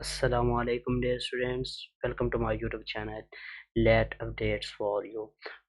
Assalamu alaikum dear students, welcome to my YouTube channel Let Updates for you।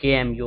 KMU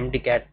MD-CAT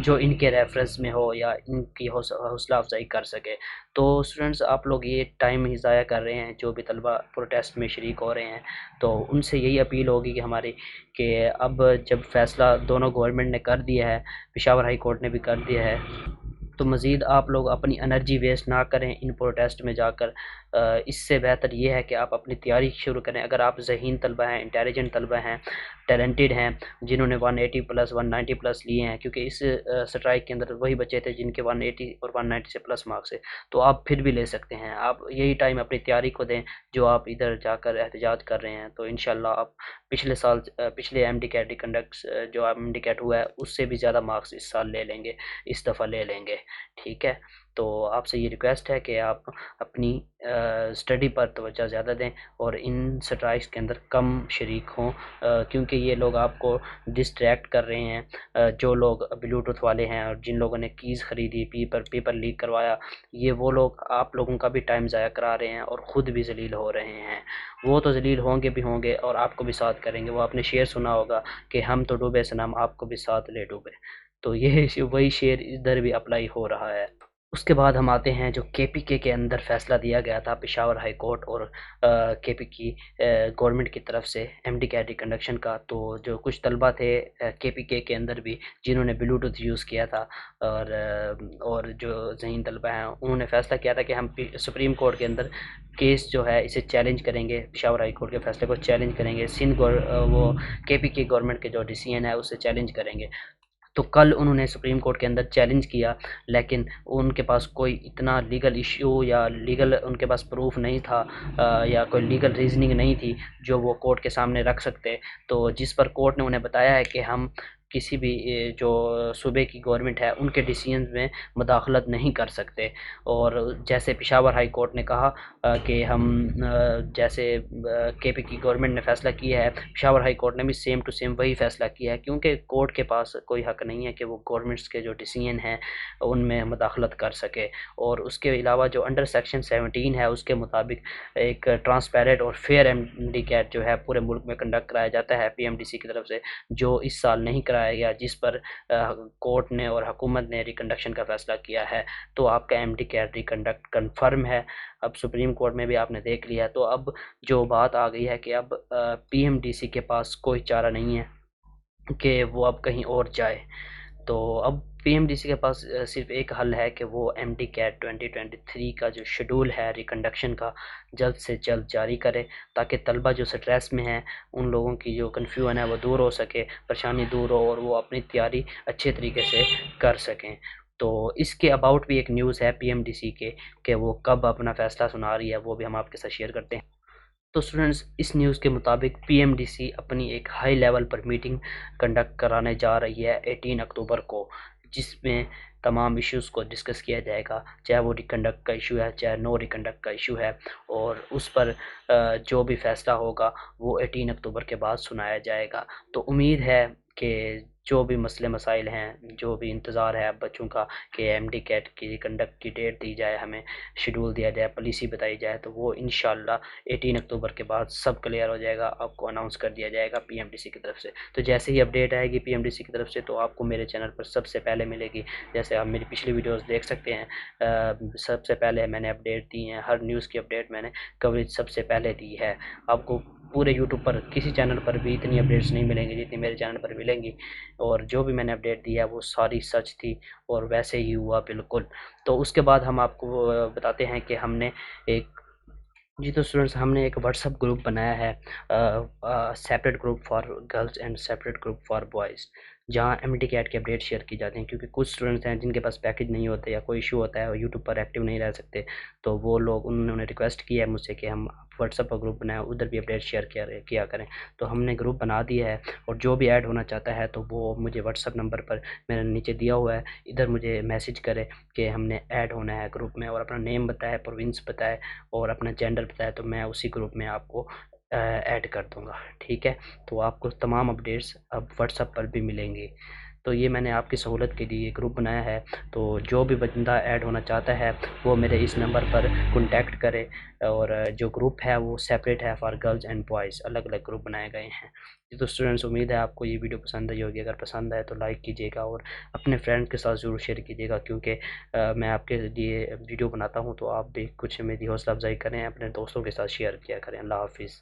جو ان کے reference میں ہو یا ان کی حوصلہ افزائی کر سکے۔ تو اسٹوڈنٹس آپ لوگ یہ ٹائم ہی ضائع کر رہے ہیں، جو بھی طلبہ پروٹیسٹ میں شریک ہو رہے ہیں، تو ان سے یہی اپیل ہوگی کہ ہماری کہ اب جب فیصلہ دونوں گورنمنٹ نے کر دیا ہے، پشاور ہائی کورٹ نے بھی کر دیا ہے، تو مزید آپ لوگ اپنی انرجی ویسٹ نہ کریں ان پروٹیسٹ میں جا کر۔ اس سے بہتر یہ ہے کہ آپ اپنی تیاری شروع کریں۔ اگر آپ ذہین طلبہ ہیں، انٹیلیجنٹ طلبہ ہیں، ٹیلنٹڈ ہیں، جنہوں نے 180 پلس 190 پلس لیے ہیں، کیونکہ اس سٹرائک کے اندر وہی بچے تھے جن کے 180 اور 190 سے پلس مارکس ہے، تو آپ پھر بھی لے سکتے ہیں۔ آپ یہی ٹائم اپنی تیاری کو دیں جو آپ ادھر جا کر احتجاج کر رہے ہیں، تو انشاءاللہ آپ پچھلے ایم ڈی کیٹ کنڈکٹس جو ایم ڈی کیٹ ہوا ہے اس سے بھی زیادہ مارکس اس سال لے لیں گے، اس دفعہ لے لیں گے، ٹھیک ہے۔ تو آپ سے یہ ریکویسٹ ہے کہ آپ اپنی اسٹڈی پر توجہ زیادہ دیں اور ان سٹرائکس کے اندر کم شریک ہوں، کیونکہ یہ لوگ آپ کو ڈسٹریکٹ کر رہے ہیں۔ جو لوگ بلوٹوتھ والے ہیں اور جن لوگوں نے کیز خریدی، پیپر لیک کروایا، یہ وہ لوگ آپ لوگوں کا بھی ٹائم ضائع کرا رہے ہیں اور خود بھی ذلیل ہو رہے ہیں۔ وہ تو ذلیل ہوں گے اور آپ کو بھی ساتھ کریں گے۔ وہ آپ نے شعر سنا ہوگا کہ ہم تو ڈوبے صنم آپ کو بھی ساتھ لے ڈوبے، تو یہ وہی شعر ادھر بھی اپلائی ہو رہا ہے۔ اس کے بعد ہم آتے ہیں جو کے پی کے اندر فیصلہ دیا گیا تھا پشاور ہائی کورٹ اور کے پی کی گورنمنٹ کی طرف سے ایم ڈی کیٹ ریکنڈکشن کا۔ تو جو کچھ طلبہ تھے کے پی کے اندر بھی جنہوں نے بلوٹوتھ یوز کیا تھا، اور جو ذہین طلبہ ہیں، انہوں نے فیصلہ کیا تھا کہ ہم سپریم کورٹ کے اندر کیس جو ہے اسے چیلنج کریں گے، پشاور ہائی کورٹ کے فیصلے کو چیلنج کریں گے، وہ کے پی کے گورنمنٹ کے جو ڈیسیژن ہے اسے چیلنج کریں گے۔ تو کل انہوں نے سپریم کورٹ کے اندر چیلنج کیا، لیکن ان کے پاس کوئی اتنا لیگل ایشو یا لیگل ان کے پاس پروف نہیں تھا، یا کوئی لیگل ریزننگ نہیں تھی جو وہ کورٹ کے سامنے رکھ سکتے، تو جس پر کورٹ نے انہیں بتایا ہے کہ ہم کسی بھی جو صوبے کی گورنمنٹ ہے ان کے ڈیسیژنز میں مداخلت نہیں کر سکتے۔ اور جیسے پشاور ہائی کورٹ نے کہا کہ ہم جیسے کے پی کی گورنمنٹ نے فیصلہ کیا ہے، پشاور ہائی کورٹ نے بھی سیم ٹو سیم وہی فیصلہ کیا ہے، کیونکہ کورٹ کے پاس کوئی حق نہیں ہے کہ وہ گورنمنٹس کے جو ڈیسیژن ہیں ان میں مداخلت کر سکے۔ اور اس کے علاوہ جو انڈر سیکشن 17 ہے اس کے مطابق ایک ٹرانسپیرنٹ اور فیئر ایم ڈی کیٹ جو ہے پورے ملک میں کنڈکٹ کرایا جاتا ہے پی ایم ڈی سی کی طرف سے، جو اس سال نہیں کرایا گیا، جس پر کورٹ نے اور حکومت نے ریکنڈکشن کا فیصلہ کیا ہے۔ تو آپ کا ایم ڈی کیٹ ریکنڈکٹ کنفرم ہے، اب سپریم کورٹ میں بھی آپ نے دیکھ لیا ہے۔ تو اب جو بات آ گئی ہے کہ اب پی ایم ڈی سی کے پاس کوئی چارہ نہیں ہے کہ وہ اب کہیں اور جائے، تو اب پی ایم ڈی سی کے پاس صرف ایک حل ہے کہ وہ ایم ڈی کیٹ 2023 کا جو شیڈول ہے ریکنڈکشن کا جلد سے جلد جاری کرے، تاکہ طلبہ جو سٹریس میں ہیں ان لوگوں کی جو کنفیوژن ہے وہ دور ہو سکے، پریشانی دور ہو، اور وہ اپنی تیاری اچھے طریقے سے کر سکیں۔ تو اس کے اباؤٹ بھی ایک نیوز ہے پی ایم ڈی سی کے کہ وہ کب اپنا فیصلہ سنا رہی ہے، وہ بھی ہم آپ کے ساتھ شیئر کرتے ہیں۔ تو اسٹوڈنٹس، اس نیوز کے مطابق پی ایم ڈی سی اپنی ایک ہائی لیول پر میٹنگ کنڈکٹ کرانے جا رہی ہے 18 اکتوبر کو، جس میں تمام ایشوز کو ڈسکس کیا جائے گا، چاہے وہ ریکنڈکٹ کا ایشو ہے چاہے نو ریکنڈکٹ کا ایشو ہے، اور اس پر جو بھی فیصلہ ہوگا وہ 18 اکتوبر کے بعد سنایا جائے گا۔ تو امید ہے کہ جو بھی مسئلے مسائل ہیں، جو بھی انتظار ہے بچوں کا کہ ایم ڈی کیٹ کی کنڈکٹ کی ڈیٹ دی جائے، ہمیں شیڈول دیا جائے، پالیسی بتائی جائے، تو وہ انشاءاللہ 18 اکتوبر کے بعد سب کلیئر ہو جائے گا، آپ کو اناؤنس کر دیا جائے گا پی ایم ڈی سی کی طرف سے۔ تو جیسے ہی اپڈیٹ آئے گی پی ایم ڈی سی کی طرف سے تو آپ کو میرے چینل پر سب سے پہلے ملے گی۔ جیسے آپ میری پچھلی ویڈیوز دیکھ سکتے ہیں، سب سے پہلے میں نے اپڈیٹ دی ہیں، ہر نیوز کی اپڈیٹ میں نے کوریج سب سے پہلے دی ہے۔ آپ کو پورے یوٹیوب پر کسی چینل پر بھی اتنی اپڈیٹس نہیں ملیں گی جتنی میرے چینل پر ملیں گی، اور جو بھی میں نے اپڈیٹ دی ہے وہ ساری سچ تھی اور ویسے ہی ہوا بالکل۔ تو اس کے بعد ہم آپ کو بتاتے ہیں کہ ہم نے ایک تو اسٹوڈنٹس ہم نے ایک واٹس ایپ گروپ بنایا ہے، separate group for girls and separate group for boys, جہاں ایم ڈی کیٹ کے اپڈیٹ شیئر کی جاتے ہیں، کیونکہ کچھ اسٹوڈنٹس ہیں جن کے پاس پیکج نہیں ہوتے یا کوئی ایشو ہوتا ہے اور یوٹیوب پر ایکٹیو نہیں رہ سکتے، تو وہ لوگ انہوں نے ریکویسٹ کی ہے مجھ سے کہ ہم واٹس ایپ پر گروپ بنائیں، ادھر بھی اپڈیٹ شیئر کیا کریں۔ تو ہم نے گروپ بنا دیا ہے، اور جو بھی ایڈ ہونا چاہتا ہے تو وہ مجھے واٹس ایپ نمبر پر میں نے نیچے دیا ہوا ہے، ادھر مجھے میسج کرے کہ ہم نے ایڈ ہونا ہے گروپ میں، اور اپنا نیم بتائے، پروونس بتائے اور اپنا جینڈر بتائے، تو میں اسی گروپ میں آپ کو ایڈ کر دوں گا، ٹھیک ہے۔ تو آپ کو تمام اپڈیٹس اب واٹس ایپ پر بھی ملیں گی۔ تو یہ میں نے آپ کی سہولت کے لیے گروپ بنایا ہے، تو جو بھی بندہ ایڈ ہونا چاہتا ہے وہ میرے اس نمبر پر کنٹیکٹ کرے، اور جو گروپ ہے وہ سیپریٹ ہے فار گرلز اینڈ بوائز، الگ الگ گروپ بنائے گئے ہیں۔ تو اسٹوڈنٹس امید ہے آپ کو یہ ویڈیو پسند آئی ہوگی، اگر پسند آئے تو لائک کیجیے گا اور اپنے فرینڈ کے ساتھ ضرور شیئر کیجیے گا، کیونکہ میں آپ کے لیے ویڈیو بناتا ہوں تو آپ بھی کچھ میری حوصلہ افزائی کریں، اپنے دوستوں کے ساتھ شیئر کیا کریں۔ اللہ حافظ۔